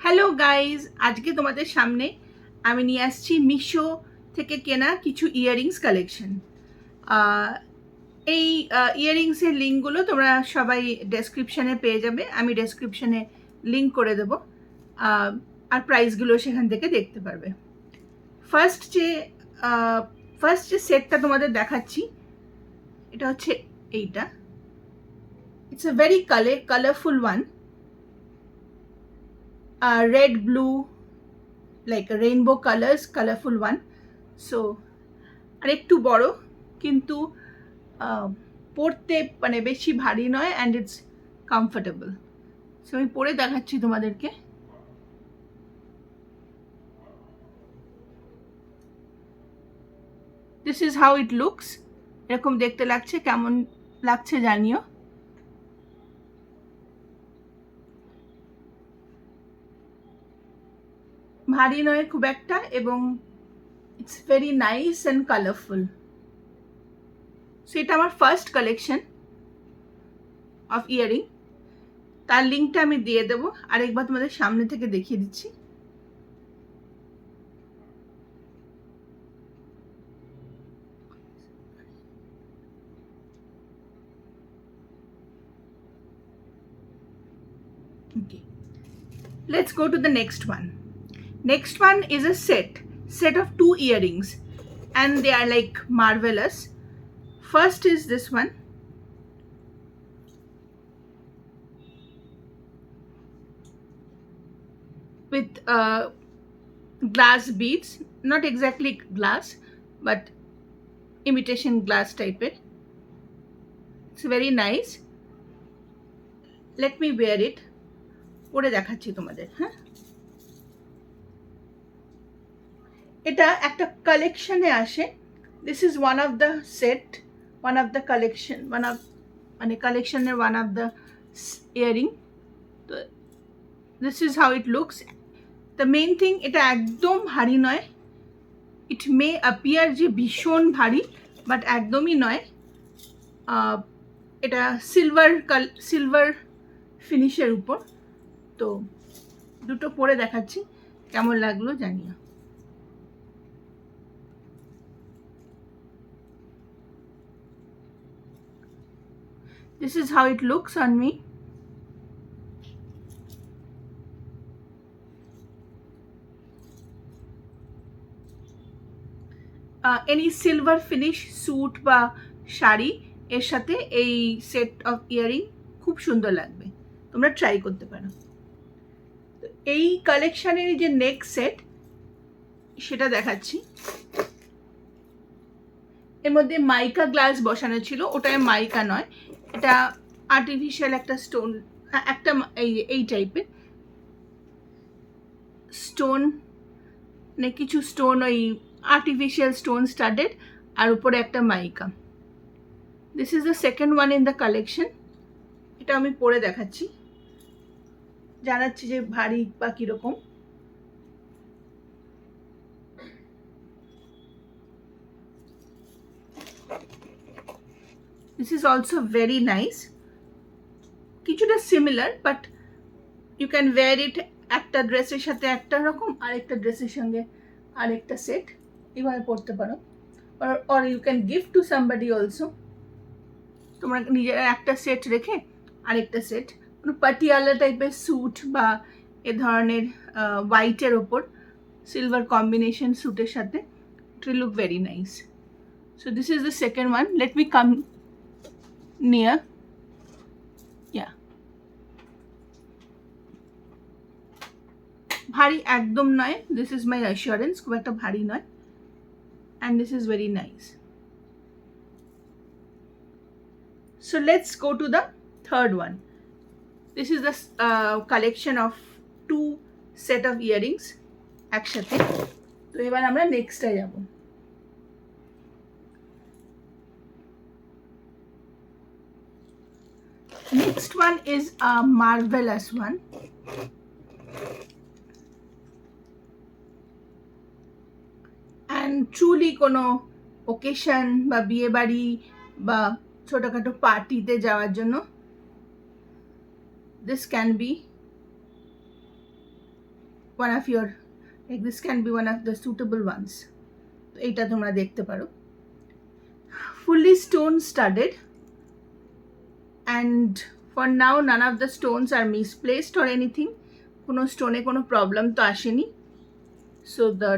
Hello guys, আজকে তোমাদের সামনে আমি নিয়ে আসছি মিশো থেকে কেনা কিছু ইয়াররিংস কালেকশন। এই ইয়াররিংসের লিঙ্কগুলো তোমরা সবাই ডেসক্রিপশানে পেয়ে যাবে। আমি ডেসক্রিপশানে লিঙ্ক করে দেবো, আর প্রাইসগুলো সেখান থেকে দেখতে পারবে। ফার্স্ট যে সেটটা তোমাদের দেখাচ্ছি, এটা হচ্ছে এইটা। It's a very colourful one, red blue, like a rainbow colors, colorful one. So আর একটু বড়, কিন্তু পরতে মানে বেশি ভারী নয়, অ্যান্ড ইটস কমফোর্টেবল। সো আমি পরে দেখাচ্ছি তোমাদেরকে। This is how it looks. এরকম দেখতে লাগছে, কেমন লাগছে জানিও। ভারী নয় খুব একটা, এবং it's very nice and colourful. So এটা আমার ফার্স্ট কালেকশন অফ ইয়ারিং। তার লিঙ্কটা আমি দিয়ে দেবো, আরেকবার তোমাদের সামনে থেকে দেখিয়ে দিচ্ছি। Okay, let's go to the next one. Next one is a set of 2 earrings, and they are like marvelous. First is this one. With glass beads, not exactly glass, but imitation glass type. It's very nice. Let me wear it. পরে দেখাচ্ছি তোমাদের। হ্যাঁ, এটা একটা কালেকশনে আসে। This is one of the set, one of the collection, মানে কালেকশনের ওয়ান অফ দ্য ইয়ারিং। তো this is how it looks. The main thing, এটা একদম ভারী নয়। ইট মে অ্যাপিয়ার যে ভীষণ ভারী, বাট একদমই নয়। এটা সিলভার ফিনিশের উপর। তো দুটো পরে দেখাচ্ছি, কেমন লাগলো জানিও। This is how it looks on me. Any silver finish suit বা শাড়ি এর সাথে এই সেট অফ ইয়ারিং খুব সুন্দর লাগবে, তোমরা ট্রাই করতে পারো। তো এই কালেকশনের যে নেক্সট সেট, সেটা দেখাচ্ছি। এর মধ্যে মাইকা গ্লাস বসানো ছিল, ওটা মাইকা নয়, এটা আর্টিফিশিয়াল একটা স্টোন, একটা এই টাইপের স্টোন, মানে কিছু স্টোন, ওই আর্টিফিশিয়াল স্টোন স্টাডেড, আর উপরে একটা mica. This is the second one in the collection. এটা আমি পরে দেখাচ্ছি, জানাচ্ছি যে ভারী বা কীরকম। This is also very nice, কিছুটা similar, but you can wear it একটা ড্রেসের সাথে একটা রকম, আরেকটা ড্রেসের সঙ্গে আরেকটা সেট, এভাবে পরতে পারো। Or you can gift to somebody also. তোমরা নিজেরা একটা সেট রেখে আরেকটা সেট, কোনো পাটিয়ালা টাইপের স্যুট বা এ ধরনের হোয়াইটের ওপর সিলভার কম্বিনেশন স্যুটের সাথে, it will look very nice. So this is the second one. Let me come near. Yeah, ভারী একদম নয়, দিস ইজ মাই অ্যাসিওরেন্স, খুব একটা ভারী নয়, and this is very nice. So let's go to the third one. This is the collection of 2 set of earrings একসাথে। তো এবার আমরা নেক্সটে যাব। Next one is a marvelous one. And truly কোনো ওকেশন বা বিয়ে বাড়ি বা ছোটোখাটো পার্টিতে যাওয়ার জন্য this can be one of your, like this can be one of the suitable ones. তো এইটা তোমরা দেখতে পারো। Fully stone studded, and for now none of the stones are misplaced or anything. কোনো স্টোনে কোনো প্রবলেম তো আসেনি। সো দ্য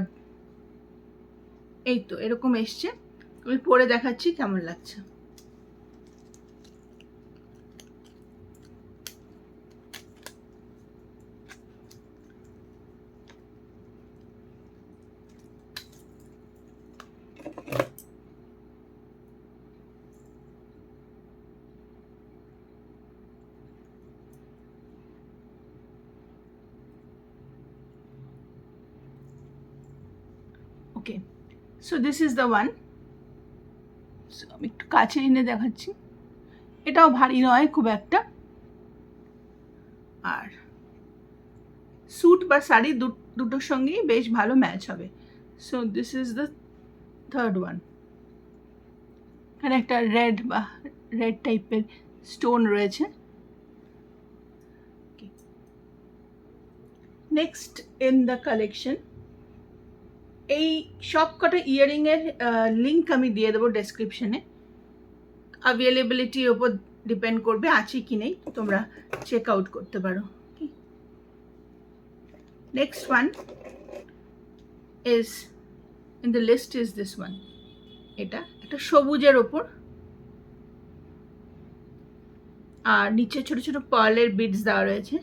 এই তো এরকম এসছে। আমি পরে দেখাচ্ছি কেমন লাগছে। Okay, so this is the one. So আমি একটু কাছে এনে দেখাচ্ছি। এটাও ভারী নয় খুব একটা, আর স্যুট বা শাড়ি দুটোর সঙ্গেই বেশ ভালো ম্যাচ হবে। So this is the third one. এখানে একটা রেড টাইপের স্টোন রয়েছে। নেক্সট ইন দ্য কালেকশন, এই সব কটা ইয়ারিংয়ের লিঙ্ক আমি দিয়ে দেবো ডেসক্রিপশনে। অ্যাভেলেবিলিটির ওপর ডিপেন্ড করবে আছে কি নেই, তোমরা চেক আউট করতে পারো। Next one is in the list is this one. এটা একটা সবুজের ওপর, আর নিচে ছোট ছোট পার্লের বিডস দেওয়া রয়েছে।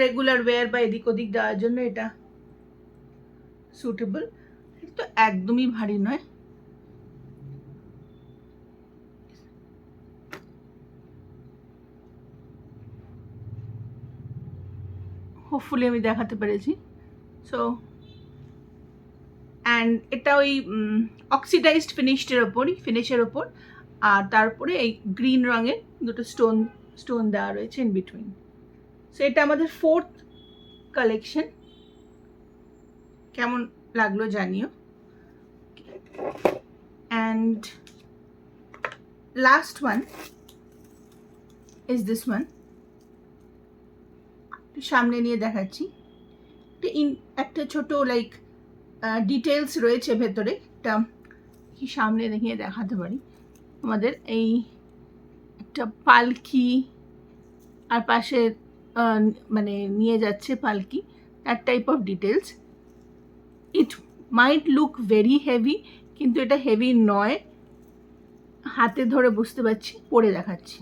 রেগুলার ওয়্যার বা এদিক ওদিক দেওয়ার জন্য এটা সুটেবল। এটা তো একদমই ভারী নয়। হোপফুলি আমি দেখাতে পেরেছি। সো অ্যান্ড এটা ওই অক্সিডাইজড ফিনিশের ওপর, আর তারপরে এই গ্রিন রঙের দুটো স্টোন দেওয়া রয়েছে ইন বিটুইন। সো এটা আমাদের ফোর্থ কালেকশন। কেমন লাগলো জানিও। And last one is this one. সামনে নিয়ে দেখাচ্ছি। একটা ছোট লাইক ডিটেলস রয়েছে ভেতরে। একটা কি সামনে দেখিয়ে দেখাতে পারি আমাদের, এই একটা পালকি আর পাশে মানে নিয়ে যাচ্ছে পালকি, that type of details. It might look very heavy, কিন্তু এটা হেভি নয়। হাতে ধরে বুঝতে পারছি, পরে দেখাচ্ছি।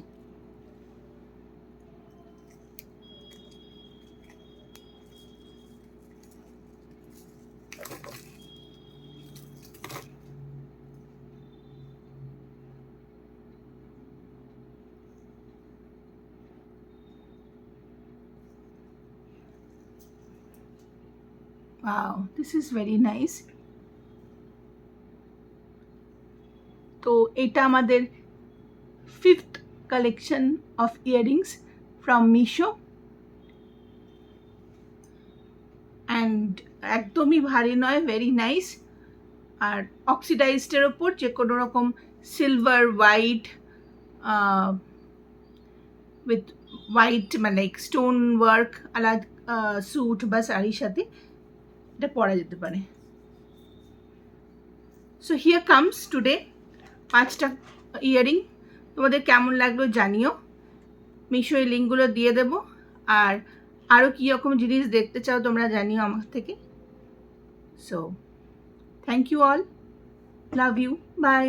Wow, this is very nice. তো এটা আমাদের fifth collection of earrings from Meesho. And একদমই ভারী নয়, ভেরি নাইস। আর অক্সিডাইজডের ওপর যে কোনো রকম সিলভার হোয়াইট উইথ হোয়াইট মানে স্টোন ওয়ার্ক আলাদা স্যুট বা শাড়ির সাথে এটা পরা যেতে পারে। সো হিয়ার কামস টুডে 5টা ইয়ারিং। তোমাদের কেমন লাগলো জানিও। মিশো এই লিঙ্কগুলো দিয়ে দেবো। আর আরও কীরকম জিনিস দেখতে চাও তোমরা জানিও আমার থেকে। So thank you all, love you, by.